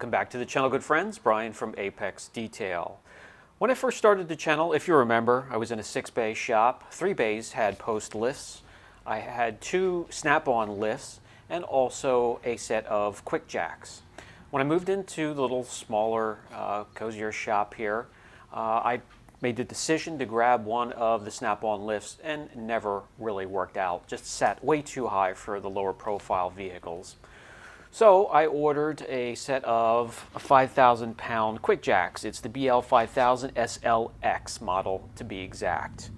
Welcome back to the channel, good friends. Brian from Apex Detail. When I first started the channel, if you remember, I was in a 6-bay shop. 3 bays had post lifts. I had 2 snap-on lifts and also a set of QuickJacks. When I moved into the little smaller, cozier shop here, I made the decision to grab one of the snap-on lifts and never really worked out. Just sat way too high for the lower profile vehicles. So I ordered a set of 5,000 pound QuickJacks. It's the BL5000 SLX model to be exact.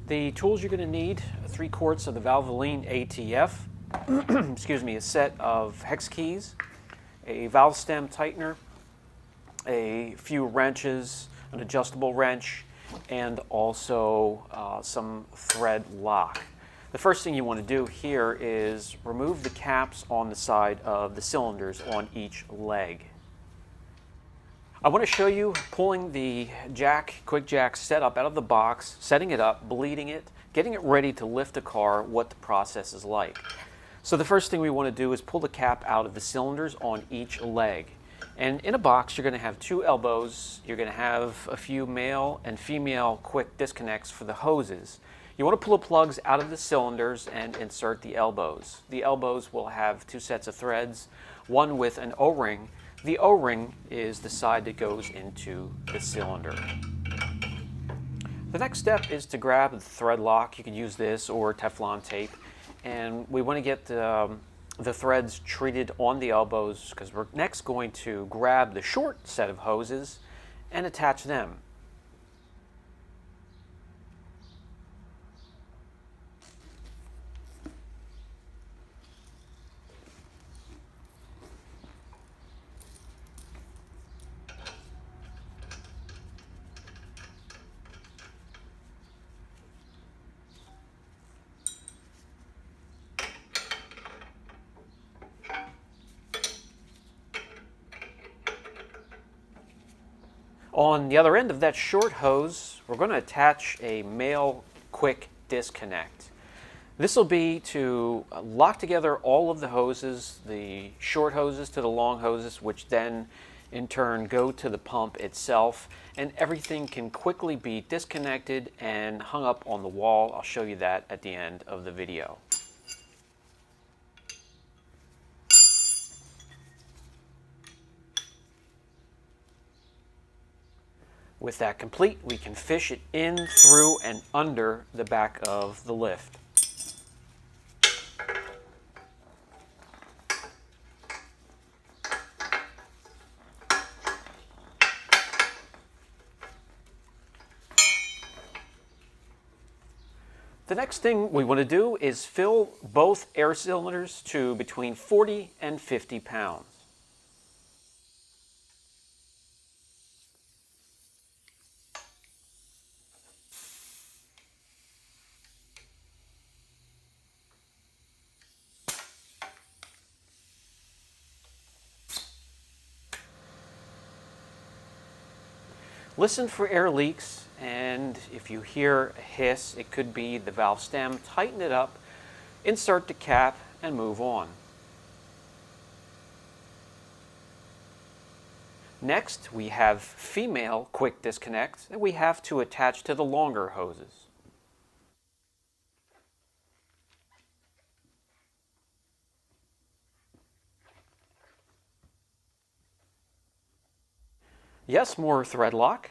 The tools you're going to need: 3 quarts of the Valvoline ATF, excuse me, a set of hex keys, a valve stem tightener, a few wrenches, an adjustable wrench, and also some thread lock. The first thing you want to do here is remove the caps on the side of the cylinders on each leg. I want to show you pulling the QuickJack setup out of the box, setting it up, bleeding it, getting it ready to lift the car, what the process is like. So the first thing we want to do is pull the cap out of the cylinders on each leg. And in a box, you're going to have 2 elbows. You're going to have a few male and female quick disconnects for the hoses. You want to pull the plugs out of the cylinders and insert the elbows. The elbows will have 2 sets of threads, one with an O-ring. The O-ring is the side that goes into the cylinder. The next step is to grab the thread lock. You can use this or Teflon tape. And we want to get the threads treated on the elbows because we're next going to grab the short set of hoses and attach them. On the other end of that short hose, we're going to attach a male quick disconnect. This will be to lock together all of the hoses, the short hoses to the long hoses, which then in turn go to the pump itself, and everything can quickly be disconnected and hung up on the wall. I'll show you that at the end of the video. With that complete, we can fish it in, through, and under the back of the lift. The next thing we want to do is fill both air cylinders to between 40 and 50 pounds. Listen for air leaks, and if you hear a hiss, it could be the valve stem. Tighten it up, insert the cap, and move on. Next, we have female quick disconnects that we have to attach to the longer hoses. Yes, more thread lock.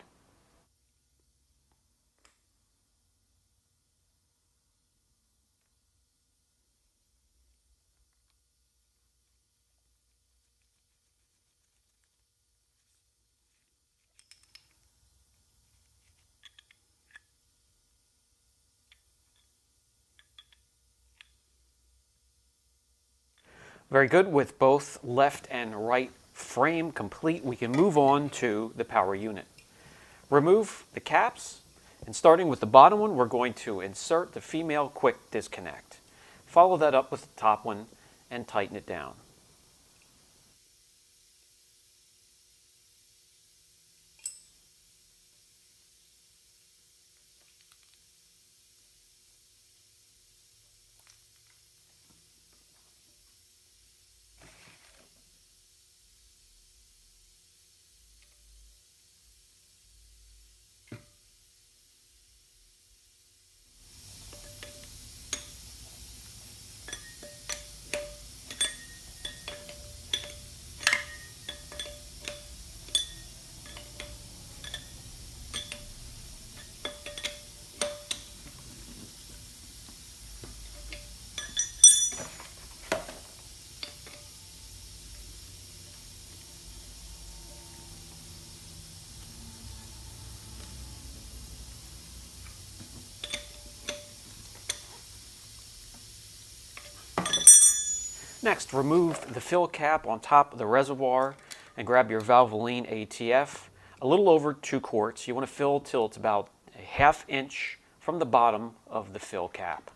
Very good. With both left and right frame complete, we can move on to the power unit. Remove the caps, and starting with the bottom one, we're going to insert the female quick disconnect. Follow that up with the top one and tighten it down. Next, remove the fill cap on top of the reservoir and grab your Valvoline ATF, a little over 2 quarts. You want to fill till it's about a ½ inch from the bottom of the fill cap.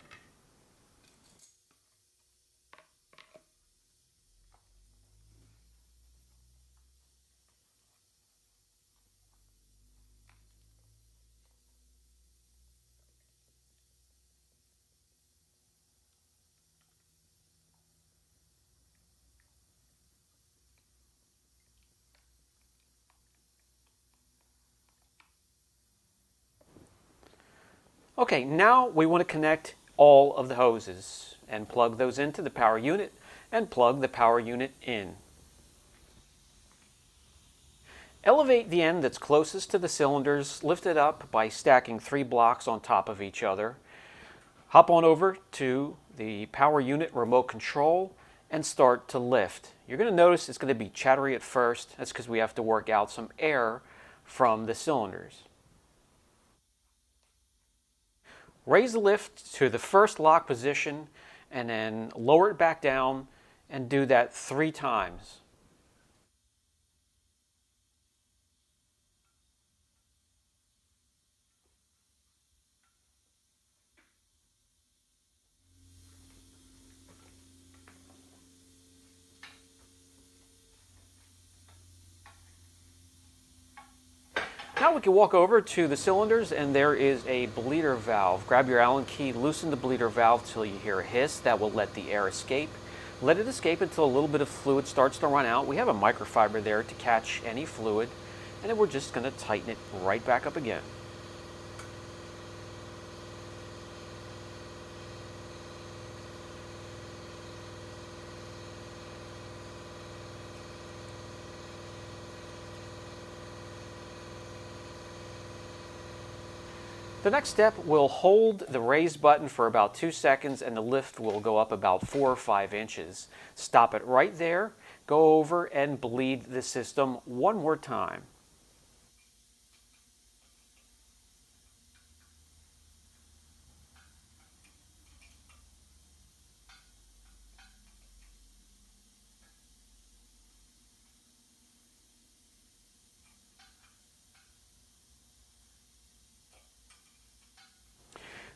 Okay, now we want to connect all of the hoses and plug those into the power unit and plug the power unit in. Elevate the end that's closest to the cylinders, lift it up by stacking 3 blocks on top of each other. Hop on over to the power unit remote control and start to lift. You're going to notice it's going to be chattery at first. That's because we have to work out some air from the cylinders. Raise the lift to the first lock position and then lower it back down and do that 3 times. Now we can walk over to the cylinders and there is a bleeder valve. Grab your Allen key, loosen the bleeder valve till you hear a hiss. That will let the air escape. Let it escape until a little bit of fluid starts to run out. We have a microfiber there to catch any fluid, and then we're just going to tighten it right back up again. The next step, we'll hold the raise button for about 2 seconds and the lift will go up about 4 or 5 inches. Stop it right there, go over and bleed the system one more time.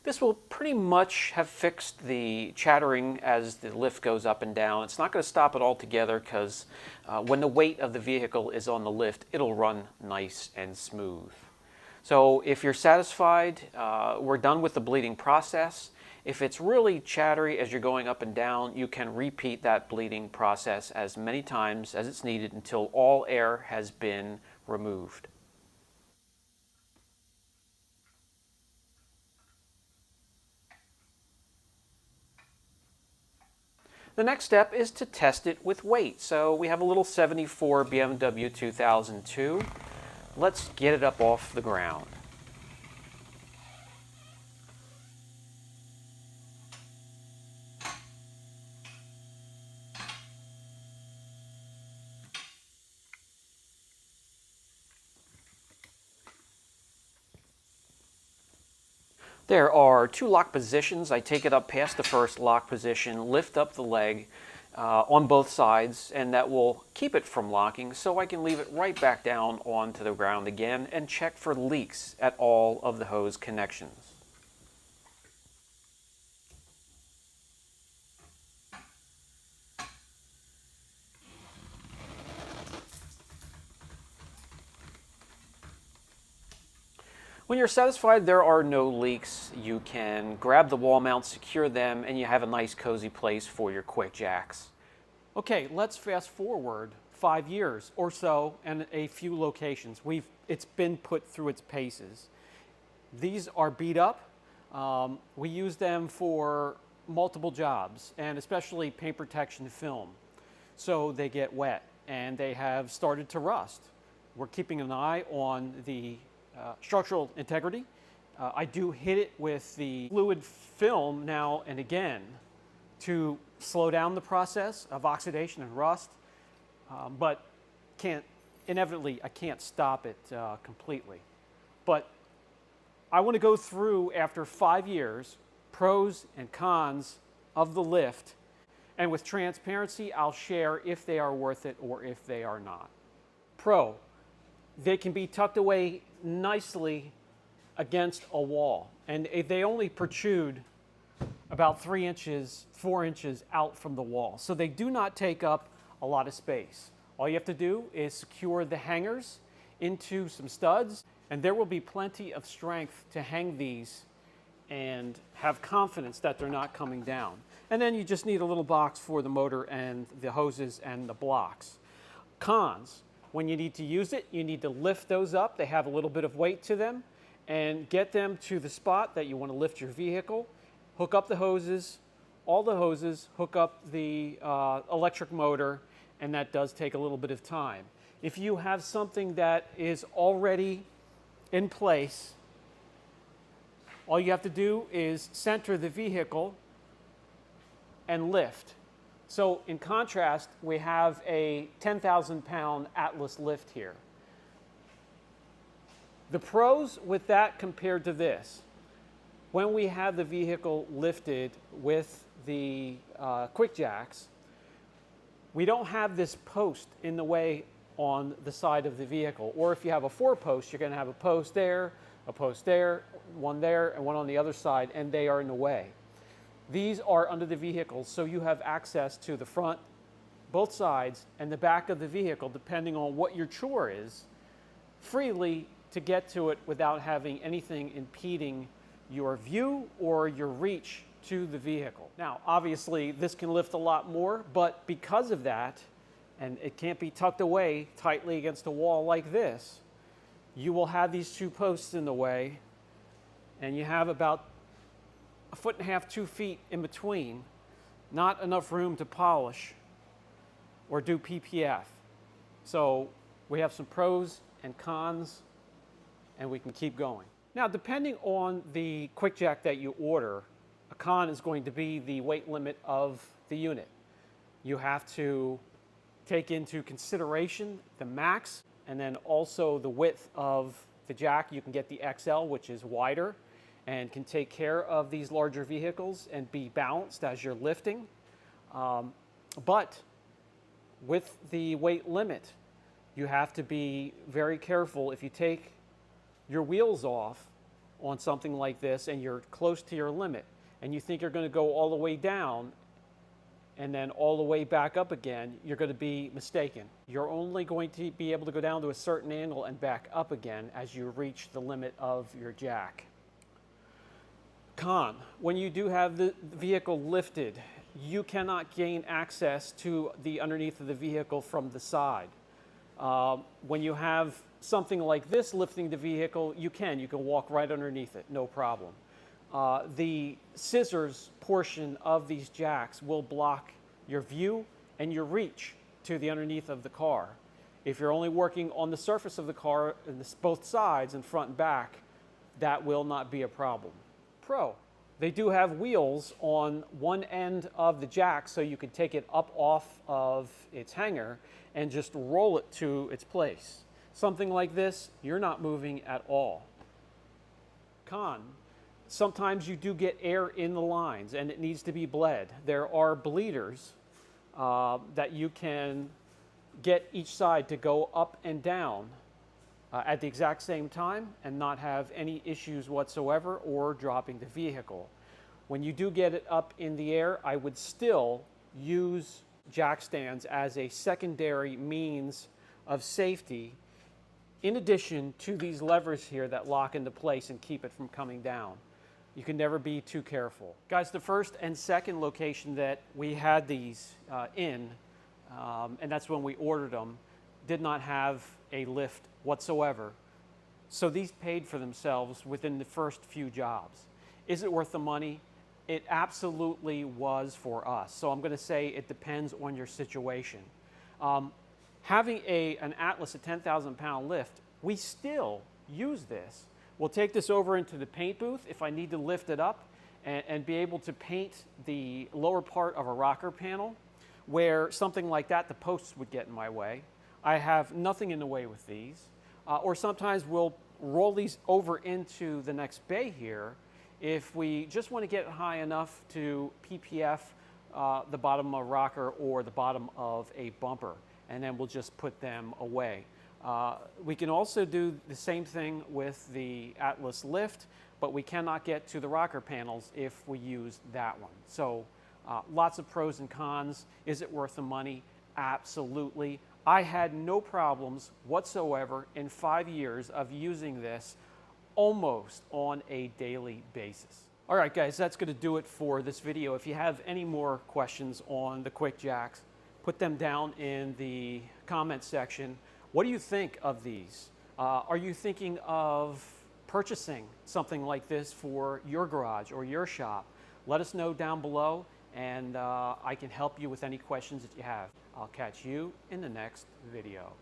This will pretty much have fixed the chattering as the lift goes up and down. It's not going to stop it altogether because when the weight of the vehicle is on the lift, it'll run nice and smooth. So if you're satisfied, we're done with the bleeding process. If it's really chattery as you're going up and down, you can repeat that bleeding process as many times as it's needed until all air has been removed. The next step is to test it with weight. So we have a little 74 BMW 2002. Let's get it up off the ground. There are 2 lock positions. I take it up past the first lock position, lift up the leg on both sides, and that will keep it from locking so I can leave it right back down onto the ground again and check for leaks at all of the hose connections. When you're satisfied there are no leaks, you can grab the wall mounts, secure them, and you have a nice cozy place for your QuickJacks. Okay, let's fast forward 5 years or so and a few locations. It's been put through its paces. These are beat up. We use them for multiple jobs, and especially paint protection film. So they get wet and they have started to rust. We're keeping an eye on the structural integrity. I do hit it with the fluid film now and again to slow down the process of oxidation and rust, but inevitably I can't stop it completely. But I want to go through, after 5 years, pros and cons of the lift And with transparency, I'll share if they are worth it or if they are not. Pro, they can be tucked away nicely against a wall, and they only protrude about 3 inches, 4 inches out from the wall. So they do not take up a lot of space. All you have to do is secure the hangers into some studs, and there will be plenty of strength to hang these and have confidence that they're not coming down. And then you just need a little box for the motor and the hoses and the blocks. Cons, when you need to use it, you need to lift those up. They have a little bit of weight to them, and get them to the spot that you want to lift your vehicle. Hook up the hoses, all the hoses, hook up the electric motor, and that does take a little bit of time. If you have something that is already in place, all you have to do is center the vehicle and lift. So in contrast, we have a 10,000-pound Atlas lift here. The pros with that compared to this, when we have the vehicle lifted with the QuickJacks, we don't have this post in the way on the side of the vehicle. Or if you have a 4-post, you're going to have a post there, one there, and one on the other side, and they are in the way. These are under the vehicle, so you have access to the front, both sides, and the back of the vehicle, depending on what your chore is, freely to get to it without having anything impeding your view or your reach to the vehicle. Now, obviously, this can lift a lot more, but because of that, and it can't be tucked away tightly against a wall like this, you will have these 2 posts in the way, and you have about 1.5 feet, 2 feet in between, not enough room to polish or do PPF. So we have some pros and cons, and we can keep going. Now, depending on the QuickJack that you order, a con is going to be the weight limit of the unit. You have to take into consideration the max and then also the width of the jack. You can get the XL, which is wider and can take care of these larger vehicles and be balanced as you're lifting. But with the weight limit, you have to be very careful. If you take your wheels off on something like this and you're close to your limit and you think you're going to go all the way down and then all the way back up again, you're going to be mistaken. You're only going to be able to go down to a certain angle and back up again as you reach the limit of your jack. Con, when you do have the vehicle lifted, you cannot gain access to the underneath of the vehicle from the side. When you have something like this lifting the vehicle, you can walk right underneath it, no problem. The scissors portion of these jacks will block your view and your reach to the underneath of the car. If you're only working on the surface of the car, both sides and front and back, that will not be a problem. Pro, they do have wheels on one end of the jack so you can take it up off of its hanger and just roll it to its place. Something like this, you're not moving at all. Con, sometimes you do get air in the lines and it needs to be bled. There are bleeders that you can get each side to go up and down at the exact same time and not have any issues whatsoever or dropping the vehicle. When you do get it up in the air, I would still use jack stands as a secondary means of safety in addition to these levers here that lock into place and keep it from coming down. You can never be too careful. Guys, the first and second location that we had these and that's when we ordered them, did not have a lift whatsoever. So these paid for themselves within the first few jobs. Is it worth the money? It absolutely was for us. So I'm going to say it depends on your situation. Having an Atlas, a 10,000-pound lift, we still use this. We'll take this over into the paint booth if I need to lift it up and be able to paint the lower part of a rocker panel where something like that, the posts would get in my way. I have nothing in the way with these. Or sometimes we'll roll these over into the next bay here if we just want to get it high enough to PPF the bottom of a rocker or the bottom of a bumper, and then we'll just put them away. We can also do the same thing with the Atlas lift, but we cannot get to the rocker panels if we use that one. So lots of pros and cons. Is it worth the money? Absolutely. I had no problems whatsoever in 5 years of using this almost on a daily basis. All right, guys, that's going to do it for this video. If you have any more questions on the QuickJacks, put them down in the comment section. What do you think of these? Are you thinking of purchasing something like this for your garage or your shop? Let us know down below, and I can help you with any questions that you have. I'll catch you in the next video.